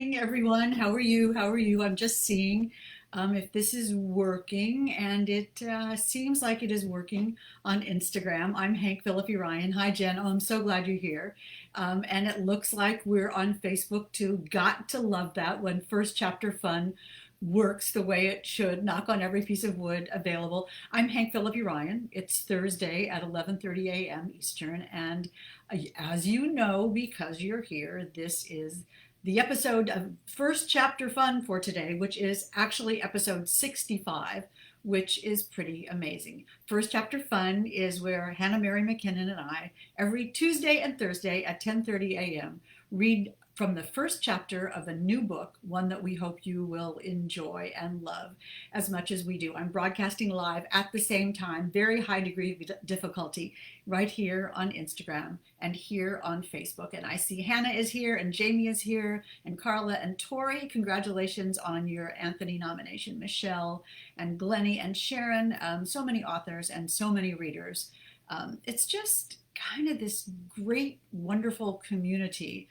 Everyone. How are you? How are you? I'm just seeing if this is working, and it seems like it is working on Instagram. I'm Hank Philippi Ryan. Hi, Jen. Oh, I'm so glad you're here. And it looks like we're on Facebook too. Got to love that when First Chapter Fun works the way it should. Knock on every piece of wood available. I'm Hank Philippi Ryan. It's Thursday at 11:30 a.m. Eastern, and as you know, because you're here, this is the episode of First Chapter Fun for today, which is actually episode 65, which is pretty amazing. First Chapter Fun is where Hannah Mary McKinnon and I, every Tuesday and Thursday at 10:30 a.m., read from the first chapter of a new book, one that we hope you will enjoy and love as much as we do. I'm broadcasting live at the same time, very high degree of difficulty, right here on Instagram and here on Facebook. And I see Hannah is here, and Jamie is here, and Carla and Tori. Congratulations on your Anthony nomination. Michelle and Glennie and Sharon, so many authors and so many readers. It's just kind of this great, wonderful community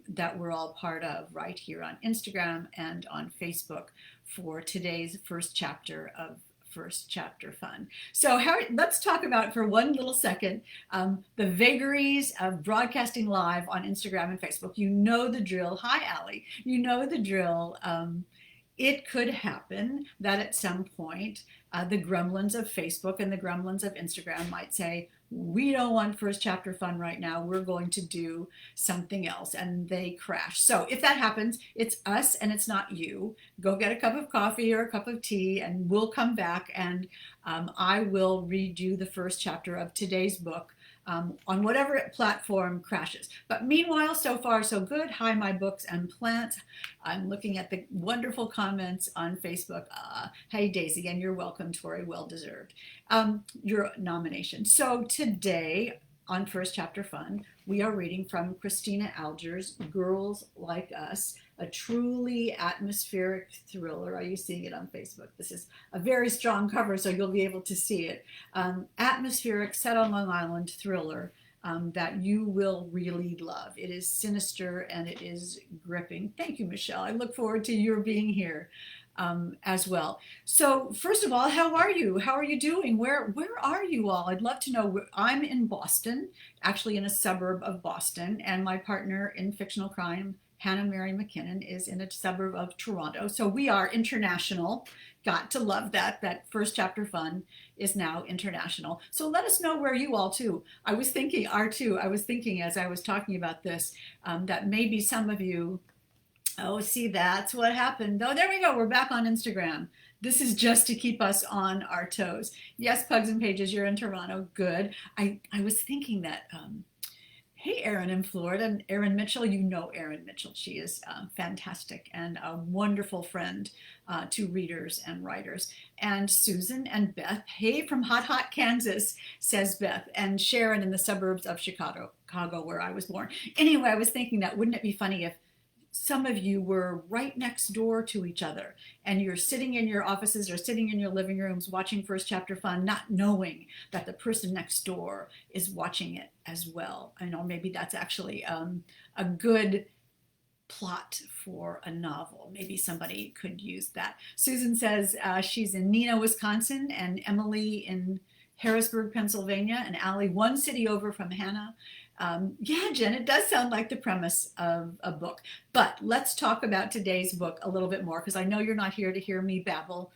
that we're all part of right here on Instagram and on Facebook for today's first chapter of First Chapter Fun. So let's talk about for one little second the vagaries of broadcasting live on Instagram and Facebook. You know the drill. Hi, Allie. You know the drill. It could happen that at some point the gremlins of Facebook and the gremlins of Instagram might say, we don't want First Chapter Fun right now. We're going to do something else. And they crash. So if that happens, it's us and it's not you. Go get a cup of coffee or a cup of tea, and we'll come back, and I will read you the first chapter of today's book on whatever platform crashes. But meanwhile, so far so good. Hi, my books and plants. I'm looking at the wonderful comments on Facebook. Hey, Daisy, and you're welcome, Tori, well deserved. Your nomination. So today on First Chapter Fun, we are reading from Cristina Alger's Girls Like Us, a truly atmospheric thriller. Are you seeing it on Facebook? This is a very strong cover, so you'll be able to see it. Atmospheric, set on Long Island thriller that you will really love. It is sinister and it is gripping. Thank you, Michelle. I look forward to your being here as well. So first of all, how are you? How are you doing? Where are you all? I'd love to know. I'm in Boston, actually in a suburb of Boston, and my partner in fictional crime, Hannah Mary McKinnon, is in a suburb of Toronto. So we are international. Got to love that. That First Chapter Fun is now international. So let us know where you all too. I was thinking as I was talking about this, that maybe some of you, oh, see, that's what happened. Oh, there we go. We're back on Instagram. This is just to keep us on our toes. Yes, Pugs and Pages, you're in Toronto. Good. I was thinking that, hey, Erin in Florida, and Erin Mitchell, you know Erin Mitchell. She is fantastic and a wonderful friend to readers and writers. And Susan and Beth, hey, from Hot, Hot, Kansas, says Beth, and Sharon in the suburbs of Chicago, where I was born. Anyway, I was thinking that wouldn't it be funny if some of you were right next door to each other and you're sitting in your offices or sitting in your living rooms watching First Chapter Fun, not knowing that the person next door is watching it as well. I know maybe that's actually a good plot for a novel. Maybe somebody could use that. Susan says she's in Neenah, Wisconsin, and Emily in Harrisburg, Pennsylvania, and Allie one city over from Hannah. Yeah, Jen, it does sound like the premise of a book. But let's talk about today's book a little bit more, because I know you're not here to hear me babble.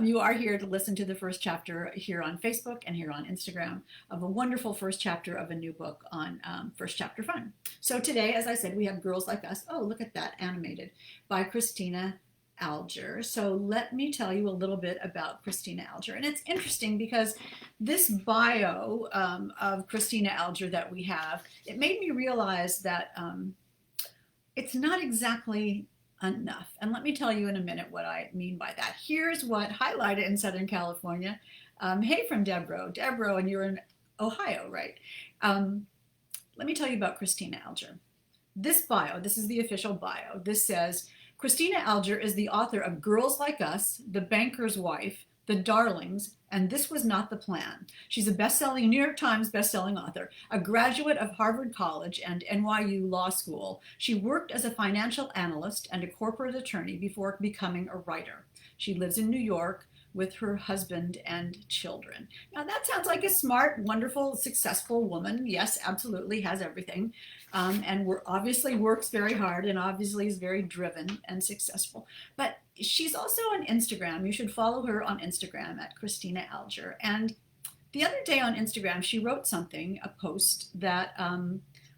You are here to listen to the first chapter here on Facebook and here on Instagram of a wonderful first chapter of a new book on First Chapter Fun. So today, as I said, we have Girls Like Us. Oh, look at that, animated by Cristina Alger. So let me tell you a little bit about Cristina Alger. And it's interesting because this bio of Cristina Alger that we have, it made me realize that it's not exactly enough. And let me tell you in a minute what I mean by that. Here's what highlighted in Southern California. Hey, from Deborah, and you're in Ohio, right? Let me tell you about Cristina Alger. This bio, this is the official bio. This says, Cristina Alger is the author of Girls Like Us, The Banker's Wife, The Darlings, and This Was Not the Plan. She's a best-selling New York Times best-selling author, a graduate of Harvard College and NYU Law School. She worked as a financial analyst and a corporate attorney before becoming a writer. She lives in New York with her husband and children. Now that sounds like a smart, wonderful, successful woman. Yes, absolutely, has everything. And obviously works very hard and obviously is very driven and successful. But she's also on Instagram. You should follow her on Instagram at Cristina Alger. And the other day on Instagram, she wrote something, a post that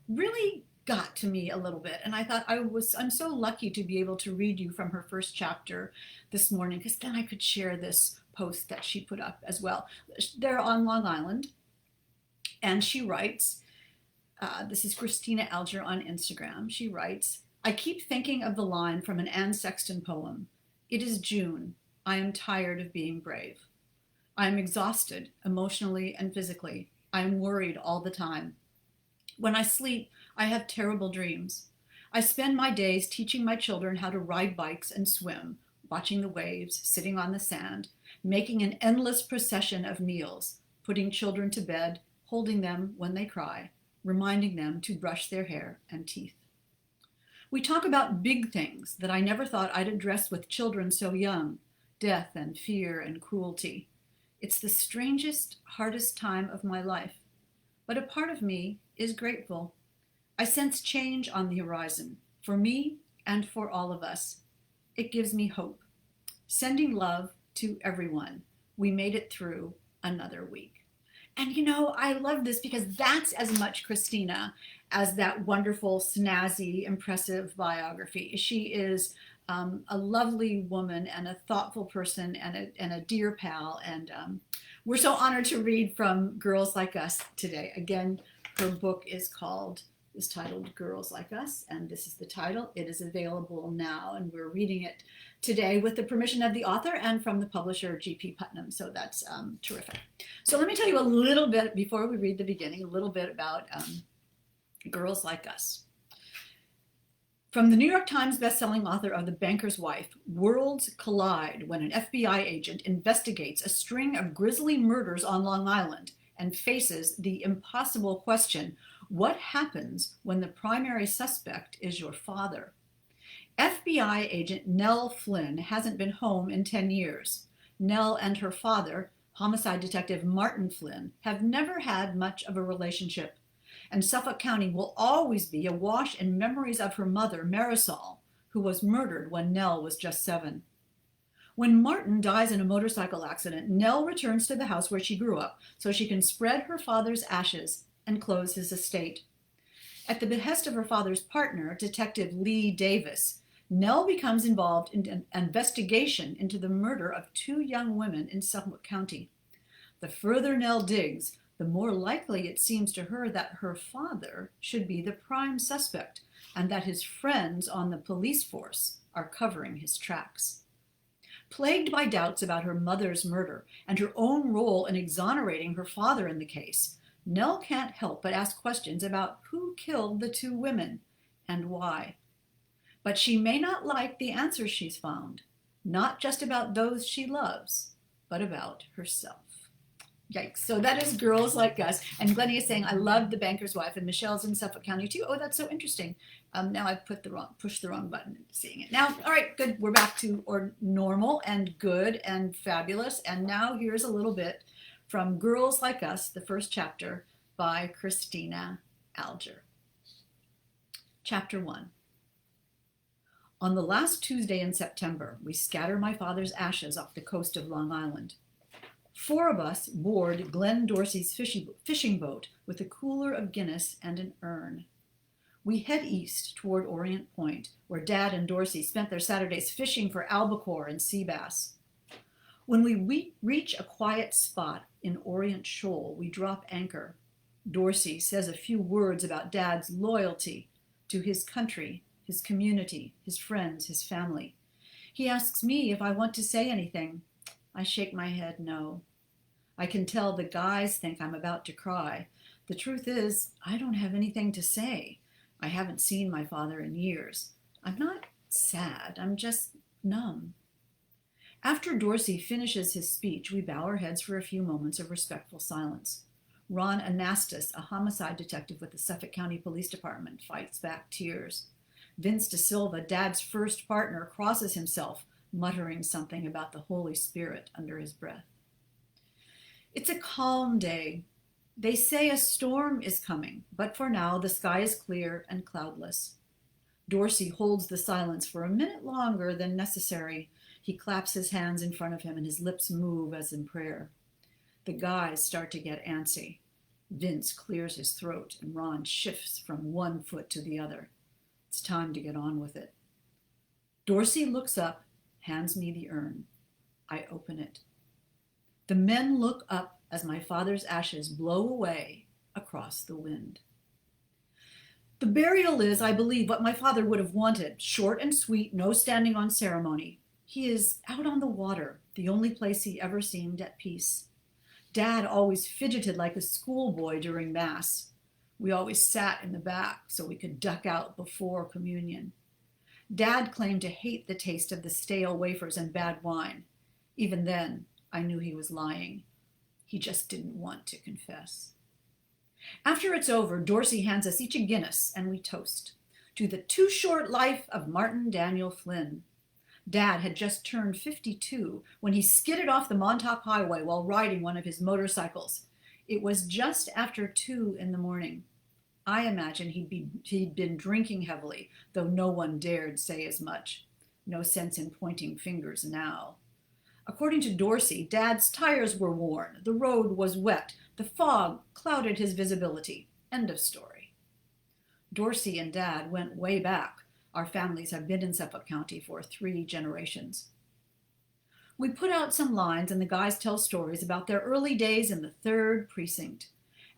really got to me a little bit. And I thought I'm so lucky to be able to read you from her first chapter this morning, because then I could share this post that she put up as well. They're on Long Island, and she writes, this is Cristina Alger on Instagram. She writes, I keep thinking of the line from an Anne Sexton poem. It is June. I am tired of being brave. I am exhausted emotionally and physically. I am worried all the time. When I sleep, I have terrible dreams. I spend my days teaching my children how to ride bikes and swim, watching the waves, sitting on the sand, making an endless procession of meals, putting children to bed, holding them when they cry, reminding them to brush their hair and teeth. We talk about big things that I never thought I'd address with children so young, death and fear and cruelty. It's the strangest, hardest time of my life, but a part of me is grateful. I sense change on the horizon, for me and for all of us. It gives me hope. Sending love to everyone. We made it through another week. And you know, I love this because that's as much Cristina as that wonderful, snazzy, impressive biography. She is a lovely woman and a thoughtful person and a dear pal. And we're so honored to read from Girls Like Us today. Again, her book is titled Girls Like Us, and this is the title. It is available now, and we're reading it today with the permission of the author and from the publisher, G.P. Putnam, so that's terrific. So let me tell you a little bit, before we read the beginning, a little bit about Girls Like Us. From the New York Times bestselling author of The Banker's Wife, worlds collide when an FBI agent investigates a string of grisly murders on Long Island and faces the impossible question, what happens when the primary suspect is your father? FBI agent Nell Flynn hasn't been home in 10 years. Nell and her father, homicide detective Martin Flynn, have never had much of a relationship, and Suffolk County will always be awash in memories of her mother, Marisol, who was murdered when Nell was just 7. When Martin dies in a motorcycle accident, Nell returns to the house where she grew up so she can spread her father's ashes and close his estate. At the behest of her father's partner, Detective Lee Davis, Nell becomes involved in an investigation into the murder of 2 young women in Suffolk County. The further Nell digs, the more likely it seems to her that her father should be the prime suspect and that his friends on the police force are covering his tracks. Plagued by doubts about her mother's murder and her own role in exonerating her father in the case, Nell can't help but ask questions about who killed the 2 women and why. But she may not like the answers she's found, not just about those she loves, but about herself. Yikes. So that is Girls Like Us. And Glennie is saying, I love The Banker's Wife, and Michelle's in Suffolk County too. Oh, that's so interesting. Now I've pushed the wrong button into seeing it. Now, all right, good. We're back to normal and good and fabulous. And now here's a little bit from Girls Like Us, the first chapter by Cristina Alger. Chapter 1. On the last Tuesday in September, we scatter my father's ashes off the coast of Long Island. 4 of us board Glenn Dorsey's fishing boat with a cooler of Guinness and an urn. We head east toward Orient Point, where Dad and Dorsey spent their Saturdays fishing for albacore and sea bass. When we reach a quiet spot in Orient Shoal, we drop anchor. Dorsey says a few words about Dad's loyalty to his country, his community, his friends, his family. He asks me if I want to say anything. I shake my head no. I can tell the guys think I'm about to cry. The truth is, I don't have anything to say. I haven't seen my father in years. I'm not sad, I'm just numb. After Dorsey finishes his speech, we bow our heads for a few moments of respectful silence. Ron Anastas, a homicide detective with the Suffolk County Police Department, fights back tears. Vince De Silva, Dad's first partner, crosses himself, muttering something about the Holy Spirit under his breath. It's a calm day. They say a storm is coming, but for now the sky is clear and cloudless. Dorsey holds the silence for a minute longer than necessary. He claps his hands in front of him and his lips move as in prayer. The guys start to get antsy. Vince clears his throat and Ron shifts from one foot to the other. It's time to get on with it. Dorsey looks up, hands me the urn. I open it. The men look up as my father's ashes blow away across the wind. The burial is, I believe, what my father would have wanted. Short and sweet, no standing on ceremony. He is out on the water, the only place he ever seemed at peace. Dad always fidgeted like a schoolboy during Mass. We always sat in the back so we could duck out before communion. Dad claimed to hate the taste of the stale wafers and bad wine. Even then, I knew he was lying. He just didn't want to confess. After it's over, Dorsey hands us each a Guinness, and we toast to the too short life of Martin Daniel Flynn. Dad had just turned 52 when he skidded off the Montauk Highway while riding one of his motorcycles. It was just after 2 a.m. I imagine he'd been drinking heavily, though no one dared say as much. No sense in pointing fingers now. According to Dorsey, Dad's tires were worn, the road was wet, the fog clouded his visibility. End of story. Dorsey and Dad went way back. Our families have been in Suffolk County for 3 generations. We put out some lines and the guys tell stories about their early days in the 3rd Precinct.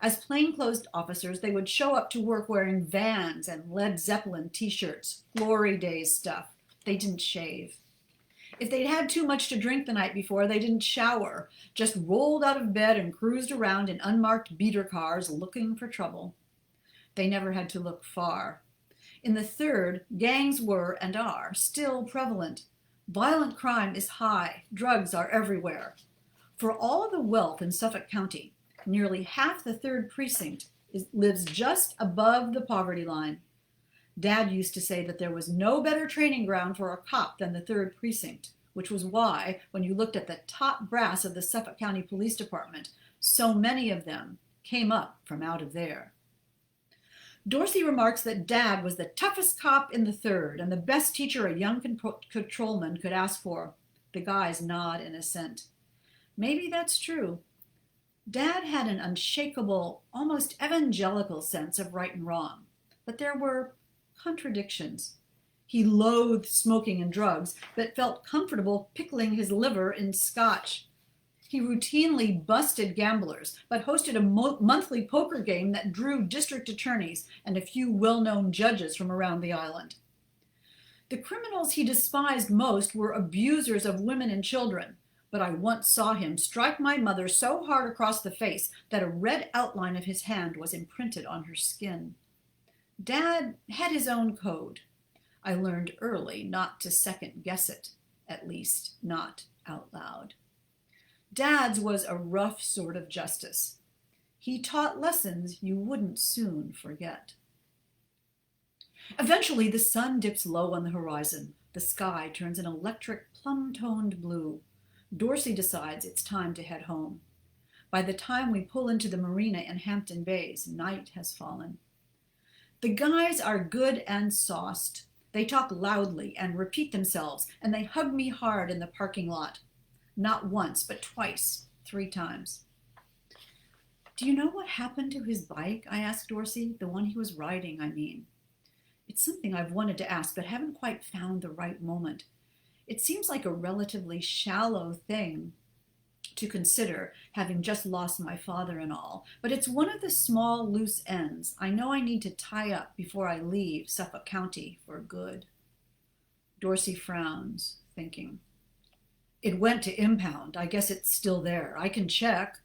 As plainclothes officers, they would show up to work wearing Vans and Led Zeppelin t-shirts, glory days stuff. They didn't shave. If they'd had too much to drink the night before, they didn't shower, just rolled out of bed and cruised around in unmarked beater cars looking for trouble. They never had to look far. In the 3rd, gangs were and are still prevalent. Violent crime is high. Drugs are everywhere. For all the wealth in Suffolk County, nearly half the 3rd Precinct lives just above the poverty line. Dad used to say that there was no better training ground for a cop than the 3rd Precinct, which was why, when you looked at the top brass of the Suffolk County Police Department, so many of them came up from out of there. Dorsey remarks that Dad was the toughest cop in the 3rd and the best teacher a young patrolman could ask for. The guys nod in assent. Maybe that's true. Dad had an unshakable, almost evangelical sense of right and wrong, but there were contradictions. He loathed smoking and drugs, but felt comfortable pickling his liver in scotch. He routinely busted gamblers, but hosted a monthly poker game that drew district attorneys and a few well-known judges from around the island. The criminals he despised most were abusers of women and children, but I once saw him strike my mother so hard across the face that a red outline of his hand was imprinted on her skin. Dad had his own code. I learned early not to second-guess it, at least not out loud. Dad's was a rough sort of justice. He taught lessons you wouldn't soon forget. Eventually, the sun dips low on the horizon. The sky turns an electric, plum-toned blue. Dorsey decides it's time to head home. By the time we pull into the marina in Hampton Bays, night has fallen. The guys are good and sauced. They talk loudly and repeat themselves, and they hug me hard in the parking lot. Not once, but twice, 3 times. Do you know what happened to his bike? I asked Dorsey. The one he was riding, I mean. It's something I've wanted to ask, but haven't quite found the right moment. It seems like a relatively shallow thing to consider, having just lost my father and all, but it's one of the small loose ends I know I need to tie up before I leave Suffolk County for good. Dorsey frowns, thinking. It went to impound. I guess it's still there. I can check.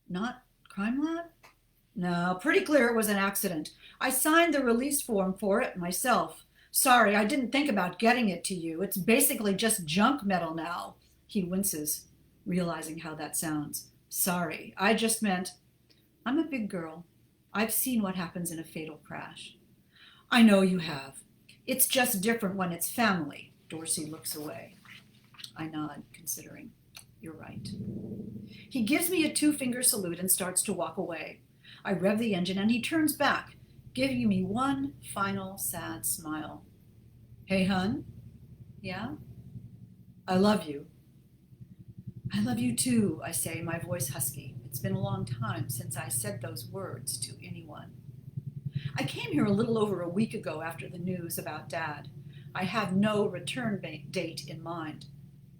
Not crime lab? No, pretty clear it was an accident. I signed the release form for it myself. Sorry, I didn't think about getting it to you. It's basically just junk metal now. He winces, realizing how that sounds. Sorry, I just meant, I'm a big girl. I've seen what happens in a fatal crash. I know you have. It's just different when it's family. Dorsey looks away. I nod, considering. You're right. He gives me a two-finger salute and starts to walk away. I rev the engine and he turns back, giving me one final sad smile. Hey, hun? Yeah? I love you. I love you too, I say, my voice husky. It's been a long time since I said those words to anyone. I came here a little over a week ago after the news about Dad. I have no return date in mind.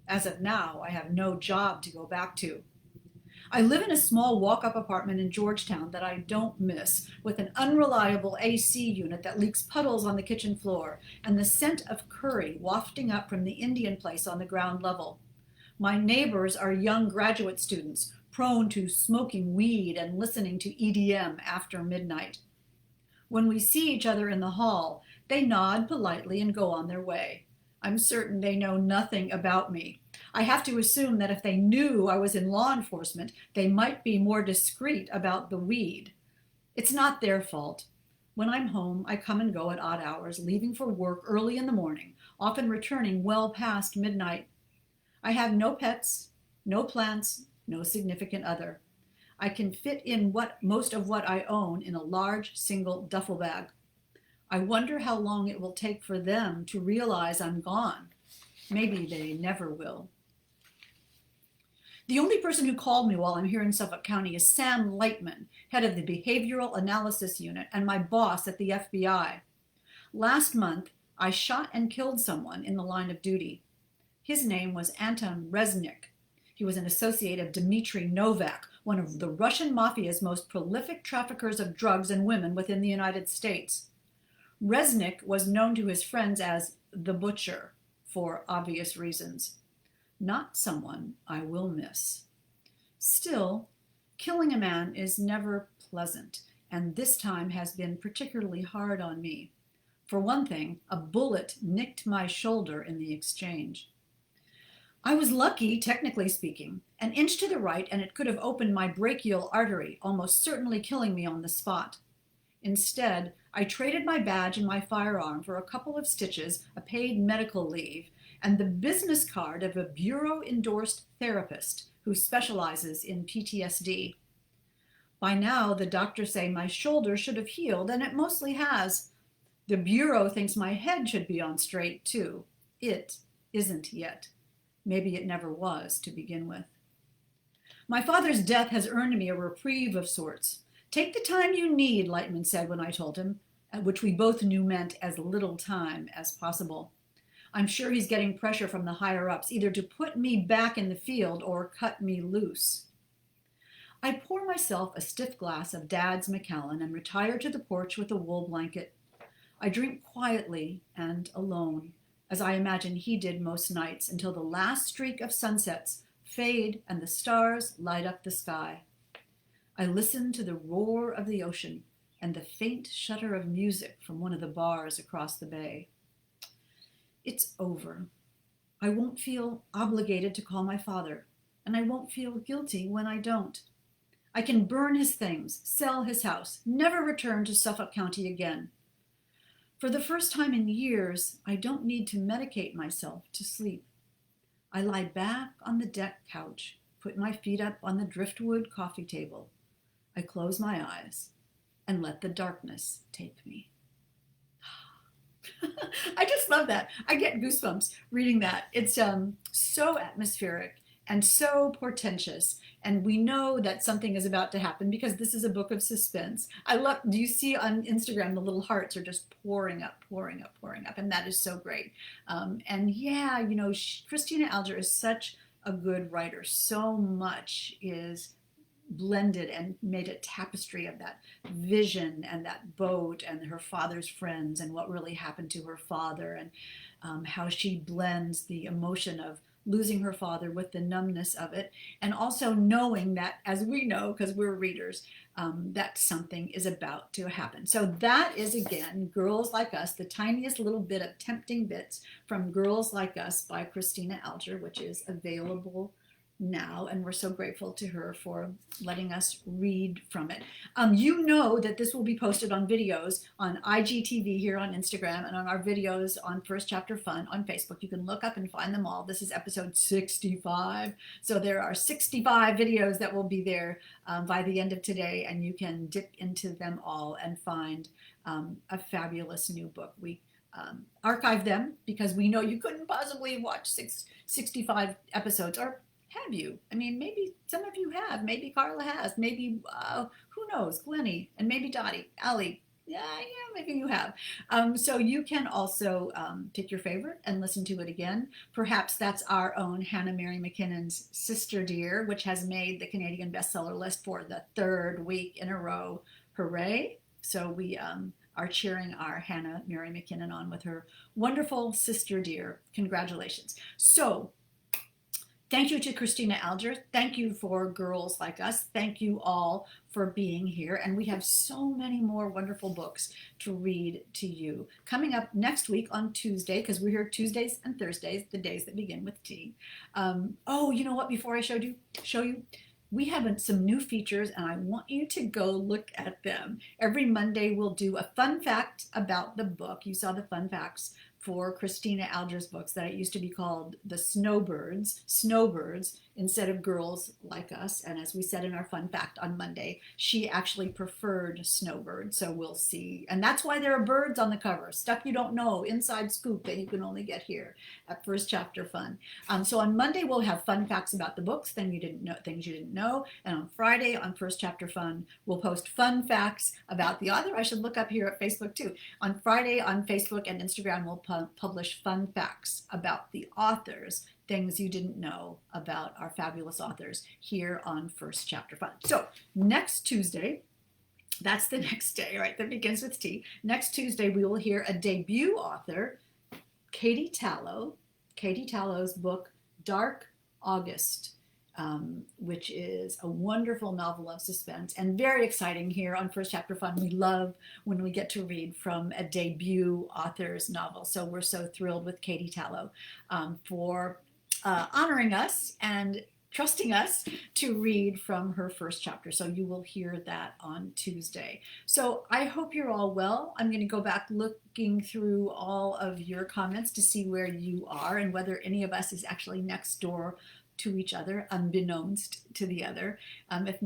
As of now, I have no job to go back to. I live in a small walk-up apartment in Georgetown that I don't miss, with an unreliable AC unit that leaks puddles on the kitchen floor and the scent of curry wafting up from the Indian place on the ground level. My neighbors are young graduate students, prone to smoking weed and listening to EDM after midnight. When we see each other in the hall, they nod politely and go on their way. I'm certain they know nothing about me. I have to assume that if they knew I was in law enforcement, they might be more discreet about the weed. It's not their fault. When I'm home, I come and go at odd hours, leaving for work early in the morning, often returning well past midnight. I have no pets, no plants, no significant other. I can fit in most of what I own in a large single duffel bag. I wonder how long it will take for them to realize I'm gone. Maybe they never will. The only person who called me while I'm here in Suffolk County is Sam Lightman, head of the Behavioral Analysis Unit and my boss at the FBI. Last month, I shot and killed someone in the line of duty. His name was Anton Resnick. He was an associate of Dmitry Novak, one of the Russian mafia's most prolific traffickers of drugs and women within the United States. Resnick was known to his friends as the Butcher, for obvious reasons. Not someone I will miss. Still, killing a man is never pleasant, and this time has been particularly hard on me. For one thing, a bullet nicked my shoulder in the exchange. I was lucky, technically speaking. An inch to the right and it could have opened my brachial artery, almost certainly killing me on the spot. Instead, I traded my badge and my firearm for a couple of stitches, a paid medical leave, and the business card of a bureau-endorsed therapist who specializes in PTSD. By now, the doctors say my shoulder should have healed, and it mostly has. The bureau thinks my head should be on straight, too. It isn't yet. Maybe it never was to begin with. My father's death has earned me a reprieve of sorts. Take the time you need, Lightman said when I told him, which we both knew meant as little time as possible. I'm sure he's getting pressure from the higher-ups, either to put me back in the field or cut me loose. I pour myself a stiff glass of Dad's Macallan and retire to the porch with a wool blanket. I drink quietly and alone, as I imagine he did most nights, until the last streak of sunsets fade and the stars light up the sky. I listen to the roar of the ocean and the faint shudder of music from one of the bars across the bay. It's over. I won't feel obligated to call my father, and I won't feel guilty when I don't. I can burn his things, sell his house, never return to Suffolk County again. For the first time in years, I don't need to medicate myself to sleep. I lie back on the deck couch, put my feet up on the driftwood coffee table. I close my eyes and let the darkness take me. I just love that. I get goosebumps reading that. It's so atmospheric and so portentous. And we know that something is about to happen because this is a book of suspense. Do you see on Instagram, the little hearts are just pouring up, pouring up, pouring up. And that is so great. And yeah, Cristina Alger is such a good writer. So much is blended and made a tapestry of that vision and that boat and her father's friends and what really happened to her father and how she blends the emotion of losing her father with the numbness of it, and also knowing that, as we know, because we're readers, that something is about to happen. So that is, again, Girls Like Us, the tiniest little bit of tempting bits from Girls Like Us by Cristina Alger, which is available now, and we're so grateful to her for letting us read from it. You know that this will be posted on videos on IGTV here on Instagram, and on our videos on First Chapter Fun on Facebook. You can look up and find them all. This is episode 65, so there are 65 videos that will be there by the end of today, and you can dip into them all and find a fabulous new book. We archive them because we know you couldn't possibly watch 65 episoves, or have you? I mean, maybe some of you have. Maybe Carla has. Maybe, who knows, Glennie, and maybe Dottie, Allie. Yeah, maybe you have. So you can also pick your favorite and listen to it again. Perhaps that's our own Hannah Mary McKinnon's Sister Dear, which has made the Canadian bestseller list for the 3rd week in a row. Hooray. So we are cheering our Hannah Mary McKinnon on with her wonderful Sister Dear. Congratulations. So thank you to Cristina Alger. Thank you for Girls Like Us. Thank you all for being here. And we have so many more wonderful books to read to you. Coming up next week on Tuesday, because we're here Tuesdays and Thursdays, the days that begin with T. Oh, you know what? Before I show you, we have some new features, and I want you to go look at them. Every Monday, we'll do a fun fact about the book. You saw the fun facts for Cristina Alger's books that it used to be called the Snowbirds, instead of Girls Like Us. And as we said in our fun fact on Monday, she actually preferred snowbirds. So we'll see. And that's why there are birds on the cover. Stuff you don't know, inside scoop that you can only get here at First Chapter Fun. So on Monday, we'll have fun facts about the books, things you didn't know. And on Friday, on First Chapter Fun, we'll post fun facts about the author. I should look up here at Facebook too. On Friday, on Facebook and Instagram, we'll publish fun facts about the authors, things you didn't know about our fabulous authors here on First Chapter Fun. So next Tuesday, that's the next day, right? That begins with T. Next Tuesday, we will hear a debut author, Katie Tallow. Katie Tallow's book, Dark August, which is a wonderful novel of suspense and very exciting here on First Chapter Fun. We love when we get to read from a debut author's novel. So we're so thrilled with Katie Tallow for honoring us and trusting us to read from her first chapter. So you will hear that on Tuesday. So I hope you're all well. I'm going to go back looking through all of your comments to see where you are and whether any of us is actually next door to each other, unbeknownst to the other.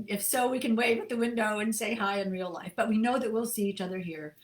If so, we can wave at the window and say hi in real life. But we know that we'll see each other here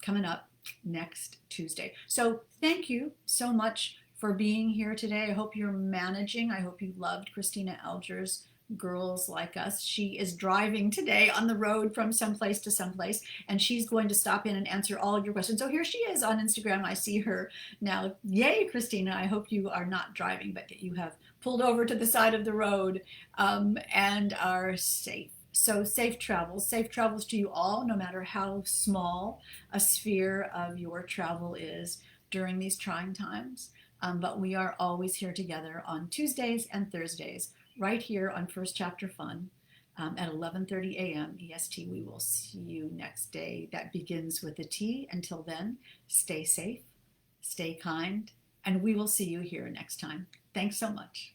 coming up next Tuesday. So thank you so much for being here today. I hope you're managing. I hope you loved Cristina Alger's Girls Like Us. She is driving today on the road from someplace to someplace, and she's going to stop in and answer all of your questions. So here she is on Instagram. I see her now. Yay, Cristina. I hope you are not driving, but that you have pulled over to the side of the road and are safe. So safe travels to you all, no matter how small a sphere of your travel is during these trying times. But we are always here together on Tuesdays and Thursdays, right here on First Chapter Fun at 11:30 a.m. EST. We will see you next day. That begins with a T. Until then, stay safe, stay kind, and we will see you here next time. Thanks so much.